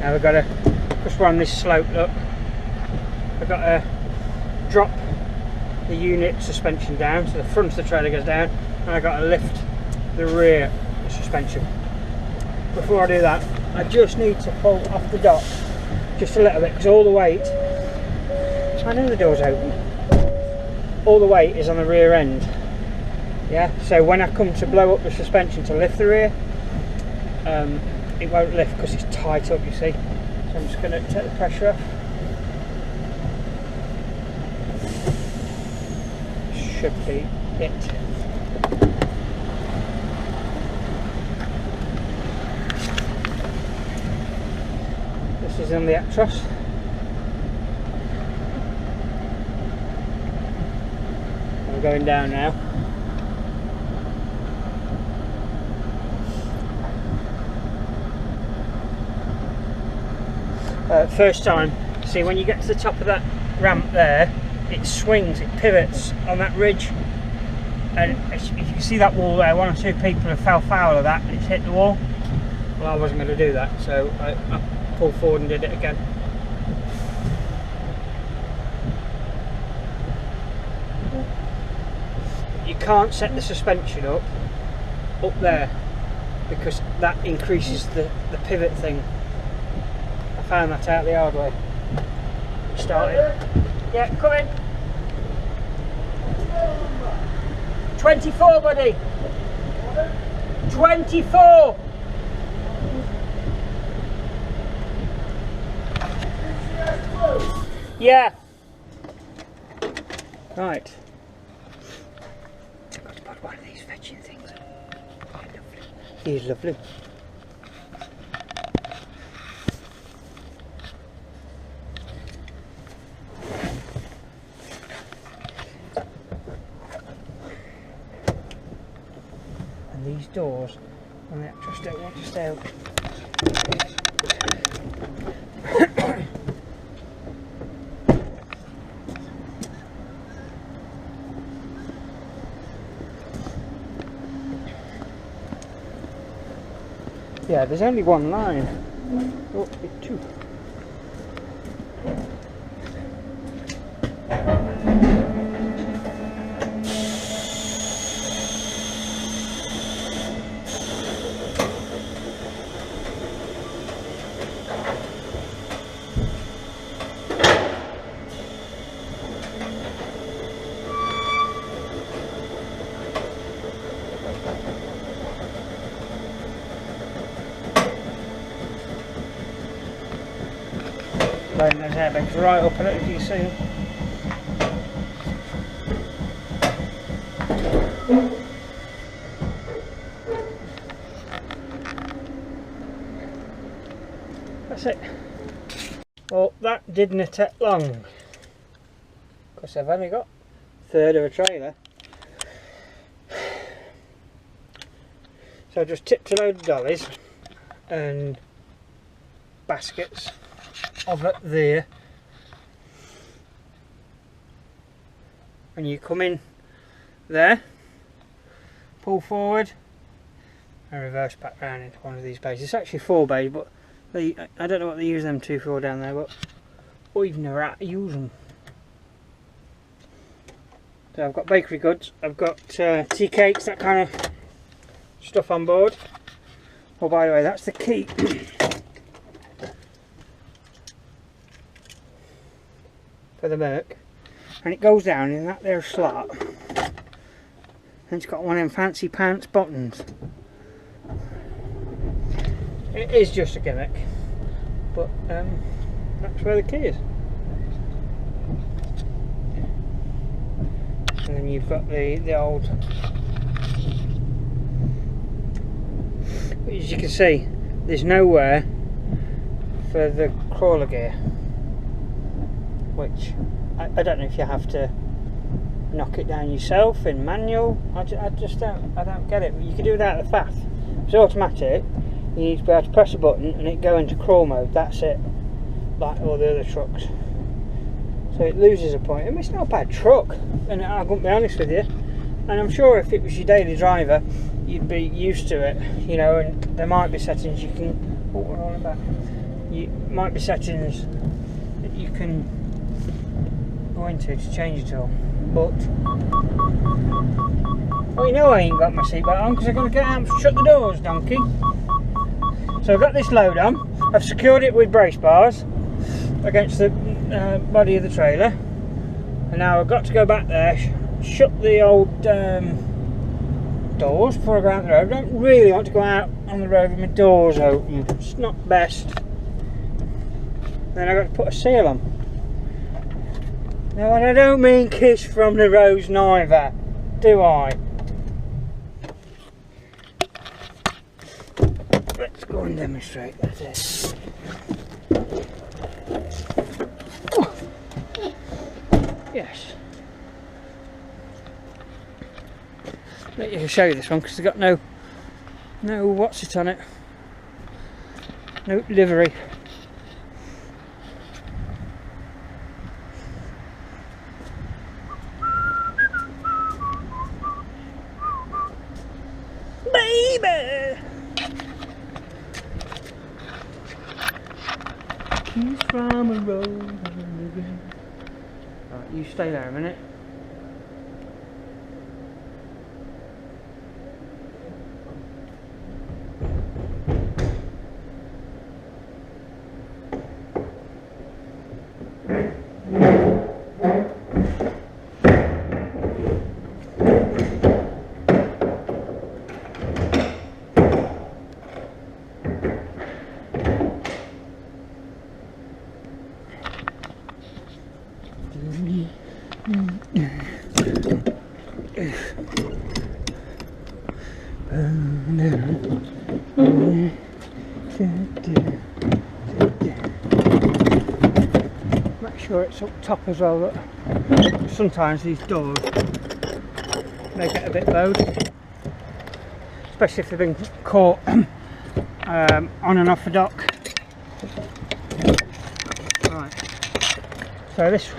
Now we've got to, because we're on this slope, look, I've got to drop the unit suspension down, so the front of the trailer goes down, and I've got to lift the rear of the suspension. Before I do that, I just need to pull off the dock just a little bit, because all the weight, I know the door's open, all the weight is on the rear end. Yeah, so when I come to blow up the suspension to lift the rear, it won't lift because it's tight up, you see. So I'm just going to take the pressure off. Should be it. This is on the Actros. I'm going down now. First time, see, when you get to the top of that ramp there, it swings, it pivots on that ridge, and if you can see that wall there, one or two people have fell foul of that and it's hit the wall. Well, I wasn't going to do that, so I pulled forward and did it again. You can't set the suspension up there because that increases the pivot thing. I found that out the hard way. Started. Yeah, come in. 24, buddy. 24. Yeah. Right. I've got to put one of these fetching things on. He's lovely. And these doors on the Actros don't want to stay open. Yeah, there's only one line. Oh, it's two. Loading those airbags right up, I don't know if you can see them. That's it. Well, that didn't take long, because I've only got a third of a trailer. So I just tipped a load of dollies and baskets of it there, and you come in there, pull forward and reverse back round into one of these bays. It's actually 4 bays, but I don't know what they use them two for down there, but I've never had to use them. So I've got bakery goods, I've got tea cakes, that kind of stuff on board. Oh, by the way, that's the key for the Merc, and it goes down in that there slot, and it's got one of them fancy pants buttons. It is just a gimmick, but that's where the key is. And then you've got the old, as you can see, there's nowhere for the crawler gear, which I don't know if you have to knock it down yourself in manual. I don't get it. But you can do that at the faff. It's automatic. You need to be able to press a button and it go into crawl mode. That's it, like all the other trucks. So it loses a point. I mean, it's not a bad truck, and I won't be honest with you. And I'm sure if it was your daily driver, you'd be used to it, you know. And there might be settings you can. Oh, we're on it back. you might be settings that you can go into to change it all. But well, you know I ain't got my seatbelt on because I've got to get out and shut the doors, donkey. So I've got this load on. I've secured it with brace bars against the body of the trailer, and now I've got to go back there, shut the old doors before I go out the road. I don't really want to go out on the road with my doors open. It's not best. Then I've got to put a seal on. Now, and I don't mean kiss from the rose neither, do I? Let's go and demonstrate that. Yes. Let you show you this one because it's got no what's it on it. No livery. Baby! Keys from a road. Right, you stay there a minute. Make sure it's up top as well. Look. Sometimes these doors may get a bit bowed, especially if they've been caught on and off the dock. Right. So this,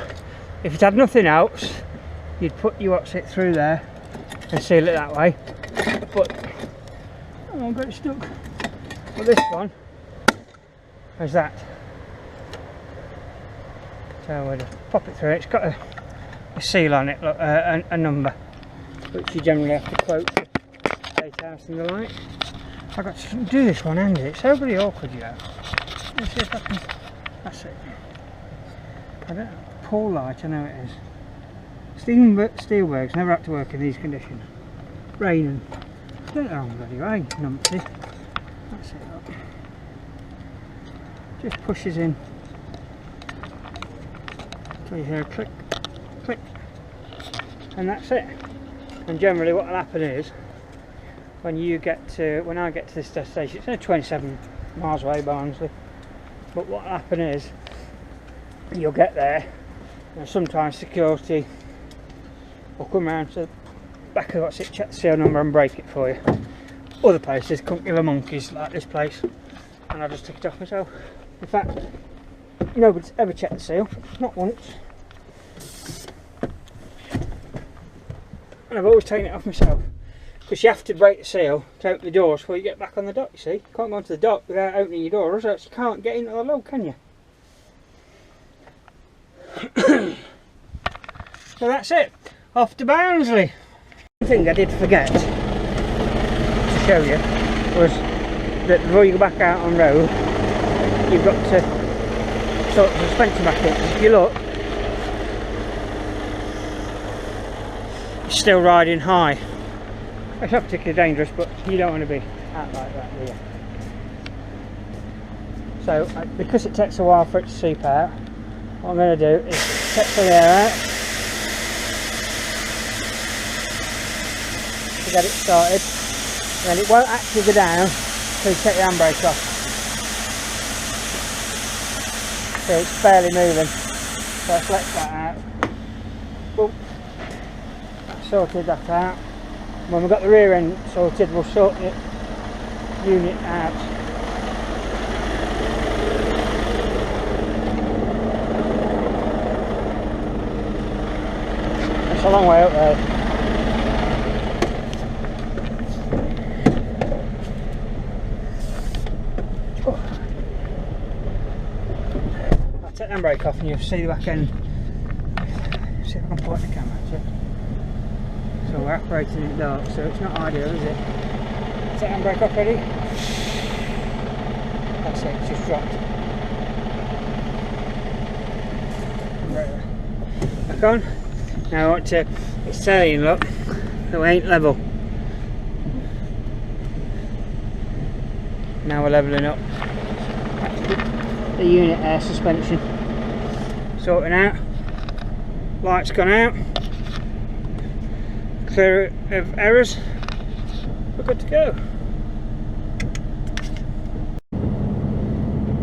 if it had nothing else, you'd put your what's it through there and seal it that way. But oh, I've got it stuck. But this one is that. So we'll just pop it through. It's got a seal on it, look, a number, which you generally have to quote for gatehouse and the like. I've got to do this one handed. It's so bloody awkward, you know. Let's see if I can. That's it. I don't know. Poor light, I know it is. Steelworks never had to work in these conditions. Rain and I don't know, bloody rain, numpty. That's it, look. Just pushes in. So you hear a click, click, and that's it. And generally what will happen is, when I get to this destination, it's only 27 miles away, Barnsley, but what will happen is, you'll get there, and sometimes security will come round to the back of what's it, check the seal number and break it for you. Other places couldn't give a monkeys like this place, and I just took it off myself. In fact, nobody's ever checked the seal, not once. And I've always taken it off myself. Because you have to break the seal to open the doors before you get back on the dock, you see. You can't go onto the dock without opening your door, else you can't get into the load, can you? So that's it. Off to Barnsley. One thing I did forget to show you was that before you go back out on road, you've got to sort the suspension back in. If you look, it's still riding high. It's not particularly dangerous, but you don't want to be out like that, do you? So, because it takes a while for it to seep out, what I'm going to do is take some air out to get it started, and then it won't actually go down until you take the handbrake off. So it's barely moving. So let's let that out. Boom. Sorted that out. When we've got the rear end sorted, we'll sort the unit out. It's a long way up there. Take the handbrake off and you'll see the back end. See if I can point the camera at you. So we're operating in the dark, so it's not ideal, is it? Take the handbrake off, ready? That's it, it's just dropped. Back on. Now I want to, it's telling, look, that we ain't level. Now we're levelling up. The unit air suspension. Sorting out. Light's gone out. Clear of errors. We're good to go.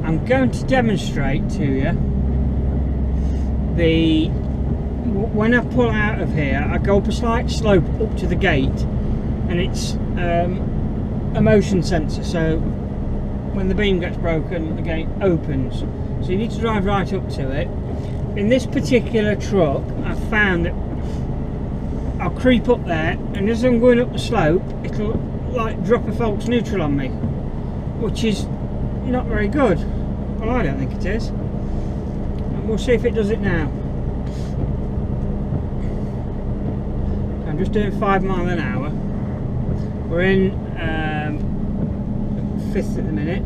I'm going to demonstrate to you when I pull out of here, I go up a slight slope up to the gate, and it's a motion sensor, so when the beam gets broken the gate opens, so you need to drive right up to it. In this particular truck I've found that I'll creep up there, and as I'm going up the slope it'll like drop a false neutral on me, which is not very good. Well, I don't think it is, and we'll see if it does it now. I'm just doing 5 miles an hour. We're in 5th at the minute,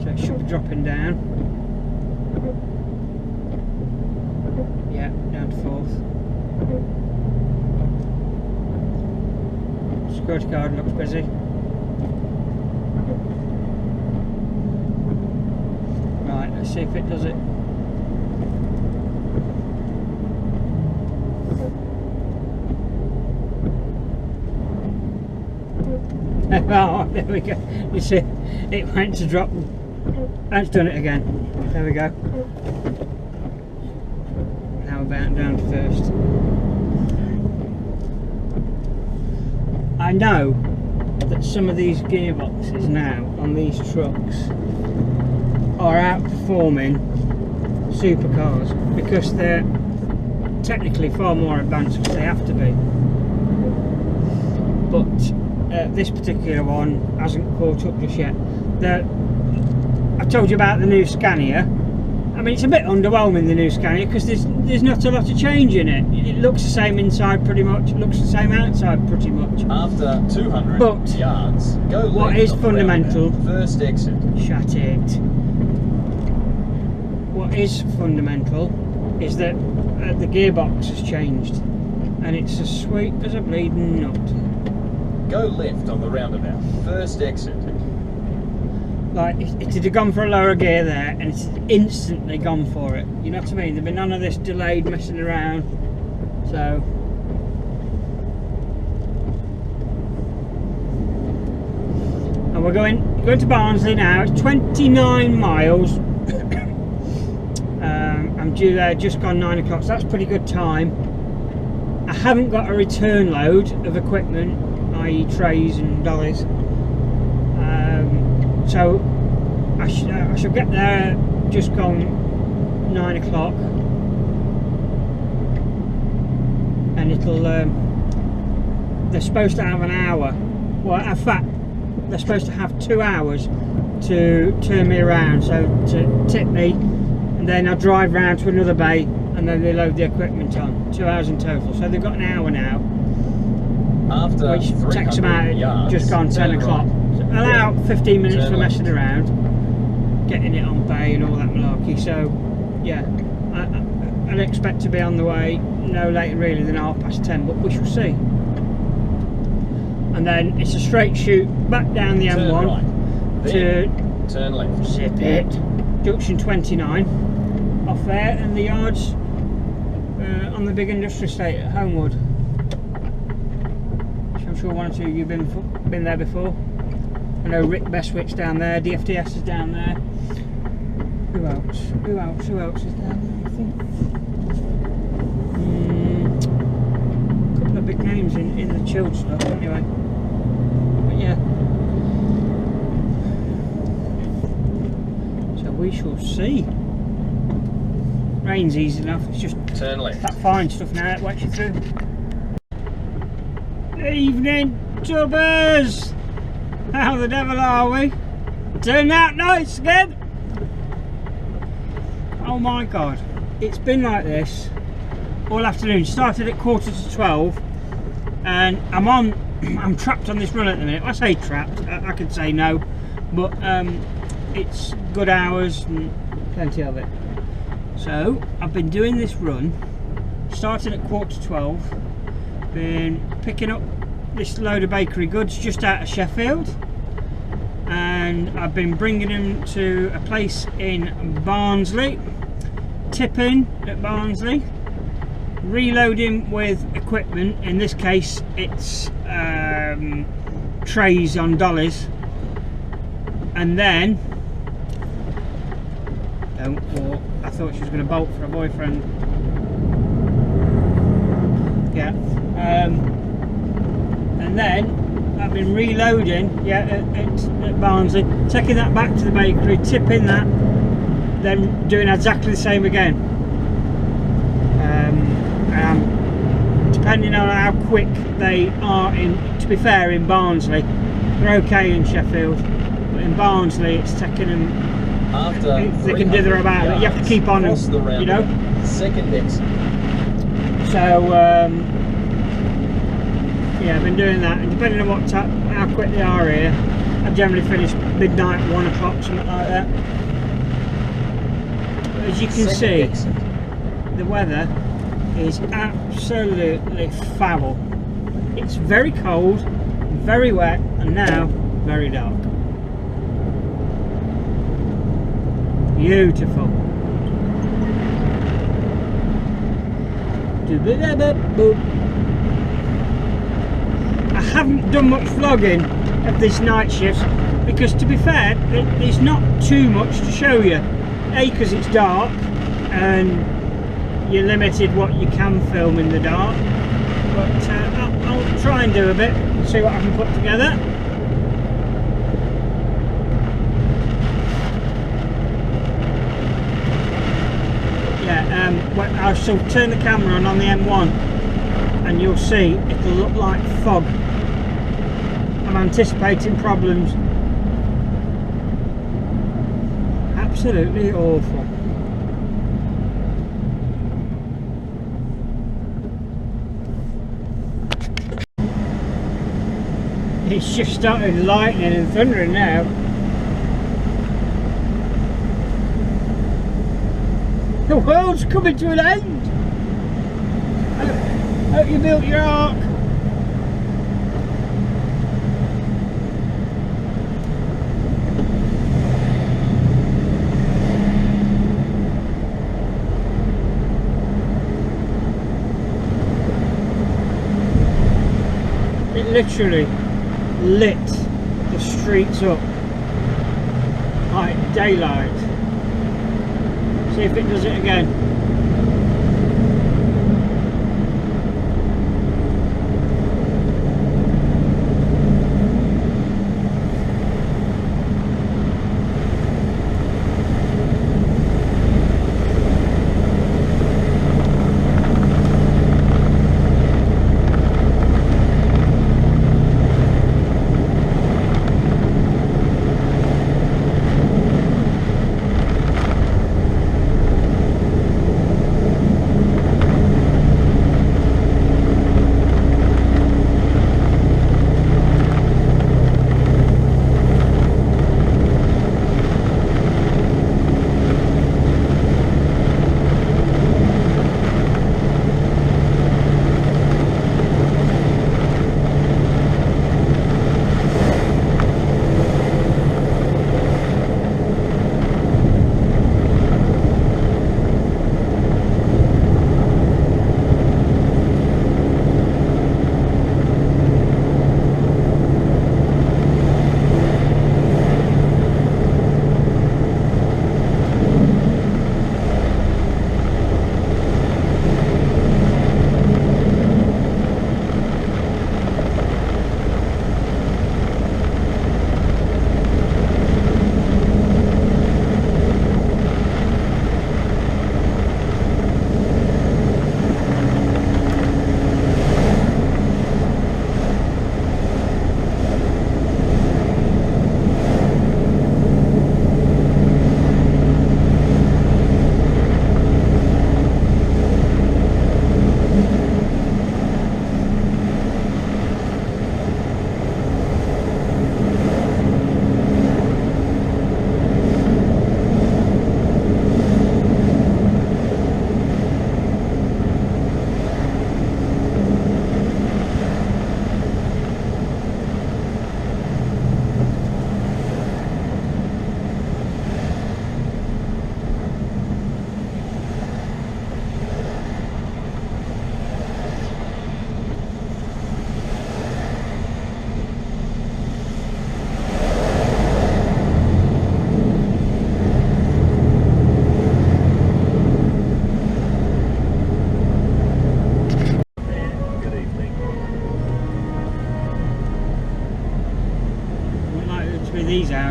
so it should be dropping down. Yeah, down to 4th. Security guard looks busy. Right, let's see if it does it. Oh, there we go. You see, it went to drop. It's done it again. There we go. Now we're down to 1st. I know that some of these gearboxes now on these trucks are outperforming supercars because they're technically far more advanced, because they have to be. But this particular one hasn't caught up just yet. I told you about the new Scania. I mean, it's a bit underwhelming, the new Scania, because there's not a lot of change in it. It looks the same inside pretty much, it looks the same outside pretty much. After 200 but yards, go what is fundamental, first exit. Shut it. What is fundamental is that the gearbox has changed, and it's as sweet as a bleeding nut. Go left on the roundabout, first exit. Like, it had gone for a lower gear there, and it's instantly gone for it. You know what I mean? There'd been none of this delayed messing around. So, and we're going to Barnsley now. It's 29 miles. I'm due there just gone 9 o'clock, so that's pretty good time. I haven't got a return load of equipment, i.e. trays and dollies, so I should get there just gone 9 o'clock, and it'll they're supposed to have an hour, well in fact they're supposed to have 2 hours to turn me around, so to tip me, and then I'll drive round to another bay, and then they load the equipment on. 2 hours in total, so they've got an hour now. After Which takes them out yards, just gone 10 o'clock. So allow 15 minutes for messing around, getting it on bay and all that malarkey. So yeah, I'd expect to be on the way no later really than 10:30, but we shall see. And then it's a straight shoot back down the M1 right. to turn left. zip it, junction 29 off there, and the yards on the big industrial estate at Homewood. I'm sure one or two of you have been there before. I know Rick Bestwick's down there, DFTS is down there. Who else? Who else is down there, I think? A couple of big names in the chilled stuff anyway. But yeah. So we shall see. Rain's easy enough, it's just turn left. That fine stuff now that wets you through. Evening, tubbers! How the devil are we? Turned out nice again! Oh my god, it's been like this all afternoon. Started at 11:45 and I'm trapped on this run at the minute. I say trapped, I could say no, but it's good hours and plenty of it. So I've been doing this run, starting at 11:45, been picking up this load of bakery goods just out of Sheffield, and I've been bringing them to a place in Barnsley, tipping at Barnsley, reloading with equipment. In this case it's trays on dollies, and then don't walk, I thought she was going to bolt for her boyfriend. Yeah, and then I've been reloading, at Barnsley, taking that back to the bakery, tipping that, then doing exactly the same again. Depending on how quick they are to be fair, in Barnsley, they're okay in Sheffield, but in Barnsley it's taking them, After they can dither about it. You have to keep on them, you know. Second exit. So yeah, I've been doing that, and depending on how quick they are here, I generally finish midnight, 1 o'clock, something like that. But as you can see, the weather is absolutely foul. It's very cold, very wet, and now very dark. Beautiful. I haven't done much vlogging of this night shift because, to be fair, there's not too much to show you. A, because it's dark and you're limited what you can film in the dark, but I'll try and do a bit, see what I can put together. I shall turn the camera on the M1 and you'll see it'll look like fog. I'm anticipating problems. Absolutely awful. It's just started lightning and thundering now. The world's coming to an end. Hope you built your ark. It literally lit the streets up like daylight. See if it does it again.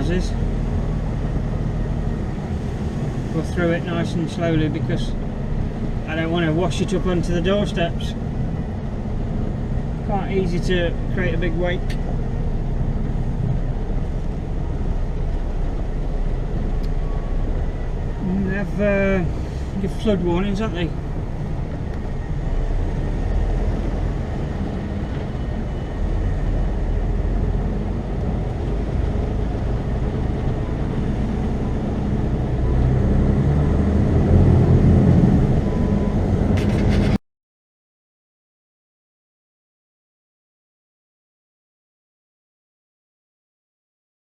houses. Go through it nice and slowly because I don't want to wash it up onto the doorsteps. Quite easy to create a big wake. They've give flood warnings, haven't they?